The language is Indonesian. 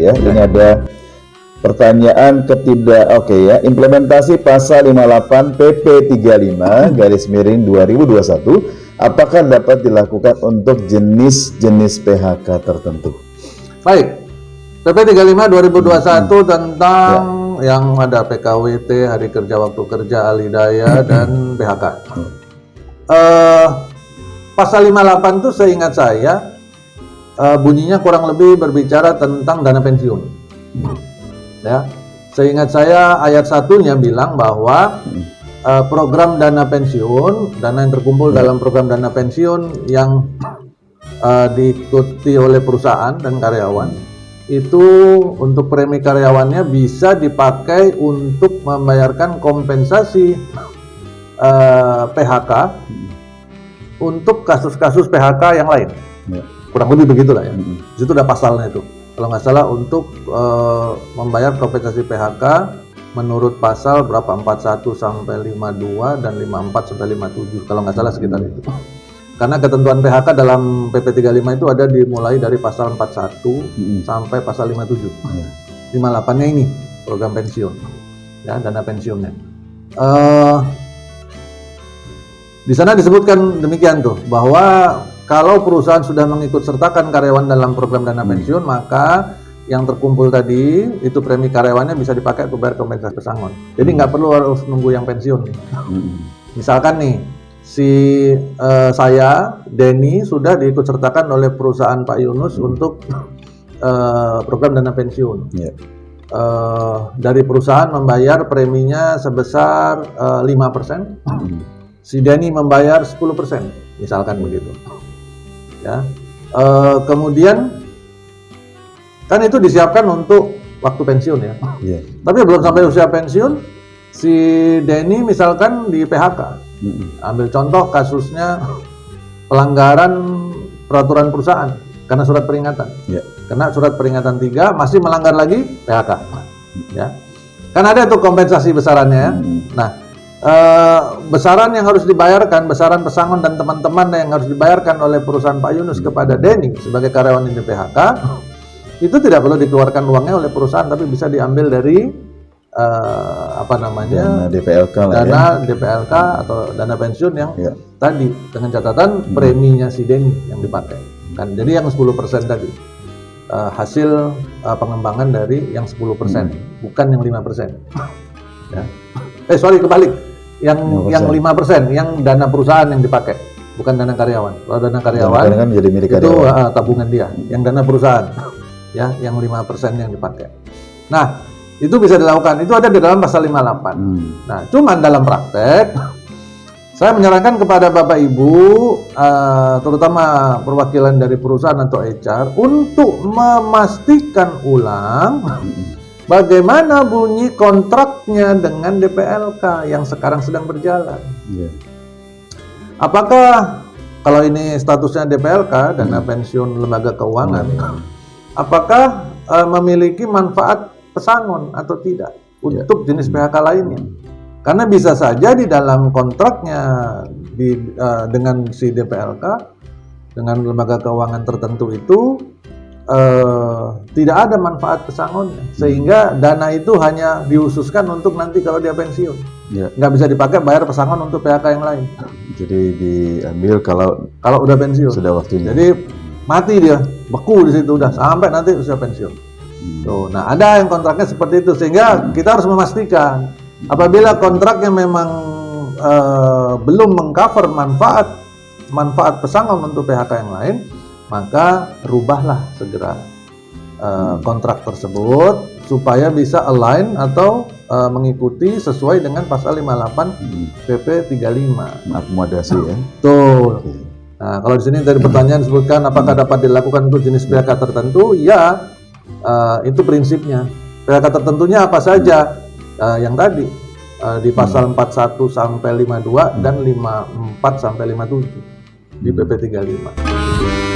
ya. Ini ada pertanyaan implementasi pasal 58 PP 35 garis miring 2021 apakah dapat dilakukan untuk jenis-jenis PHK tertentu? Baik, PP 35 2021 tentang yang ada PKWT, hari kerja, waktu kerja, alidaya, dan PHK. Pasal 58 itu seingat saya bunyinya kurang lebih berbicara tentang dana pensiun. Ya, seingat saya ayat satunya bilang bahwa program dana pensiun, dana yang terkumpul dalam program dana pensiun yang diikuti oleh perusahaan dan karyawan itu untuk premi karyawannya bisa dipakai untuk membayarkan kompensasi PHK untuk kasus-kasus PHK yang lain. Kurang lebih begitulah ya. Itu udah pasalnya itu. Kalau nggak salah untuk membayar kompensasi PHK menurut pasal berapa 41 sampai 52 dan 54 sampai 57 kalau nggak salah sekitar itu. Karena ketentuan PHK dalam PP 35 itu ada dimulai dari pasal 41 sampai pasal 57. 58-nya ini program pensiun. Ya, dana pensiunnya. Di sana disebutkan demikian tuh bahwa kalau perusahaan sudah mengikut sertakan karyawan dalam program dana pensiun, maka yang terkumpul tadi itu premi karyawannya bisa dipakai untuk bayar kompensasi pesangon. Jadi nggak perlu harus nunggu yang pensiun. Misalkan nih, saya Denny sudah diikut sertakan oleh perusahaan Pak Yunus untuk program dana pensiun. Dari perusahaan membayar preminya sebesar 5%. Si Denny membayar 10%, misalkan begitu. Ya, kemudian kan itu disiapkan untuk waktu pensiun ya. Tapi belum sampai usia pensiun, si Denny misalkan di PHK. Ambil contoh kasusnya pelanggaran peraturan perusahaan karena surat peringatan. Karena surat peringatan 3 masih melanggar lagi PHK. Ya, kan ada tuh kompensasi besarannya. Ya. Nah, besaran yang harus dibayarkan, besaran pesangon dan teman-teman yang harus dibayarkan oleh perusahaan Pak Yunus kepada Denny sebagai karyawan di PHK itu tidak perlu dikeluarkan uangnya oleh perusahaan, tapi bisa diambil dari dana DPLK DPLK atau dana pensiun yang tadi dengan catatan preminya si Denny yang dipakai kan. Jadi yang 10% tadi hasil pengembangan dari yang 10%, bukan yang 5%. Ya. Kebalik. Yang 5% yang dana perusahaan yang dipakai, bukan dana karyawan. Kalau dana karyawan kan jadi milik itu tabungan dia. Yang dana perusahaan ya, yang 5% yang dipakai. Nah, itu bisa dilakukan. Itu ada di dalam pasal 58. Nah, cuman dalam praktek saya menyarankan kepada Bapak Ibu terutama perwakilan dari perusahaan atau HR untuk memastikan ulang bagaimana bunyi kontraknya dengan DPLK yang sekarang sedang berjalan. Apakah kalau ini statusnya DPLK, dana pensiun lembaga keuangan, apakah memiliki manfaat pesangon atau tidak untuk jenis PHK lainnya? Karena bisa saja di dalam kontraknya dengan si DPLK, dengan lembaga keuangan tertentu itu tidak ada manfaat pesangonnya, sehingga dana itu hanya dihususkan untuk nanti kalau dia pensiun, nggak bisa dipakai bayar pesangon untuk PHK yang lain. Jadi diambil kalau udah pensiun, sudah waktunya. Jadi mati dia, beku di situ udah sampai nanti usia pensiun. Tuh, nah ada yang kontraknya seperti itu, sehingga kita harus memastikan apabila kontraknya memang belum mengcover manfaat pesangon untuk PHK yang lain, maka rubahlah segera kontrak tersebut supaya bisa align atau mengikuti sesuai dengan pasal 58 PP 35. Akomodasi ya. Betul. Nah, kalau di sini tadi pertanyaan disebutkan apakah dapat dilakukan untuk jenis PHK tertentu? Ya, itu prinsipnya. PHK tertentunya apa saja? Yang tadi di pasal 41 sampai 52 dan 54 sampai 57 di PP 35.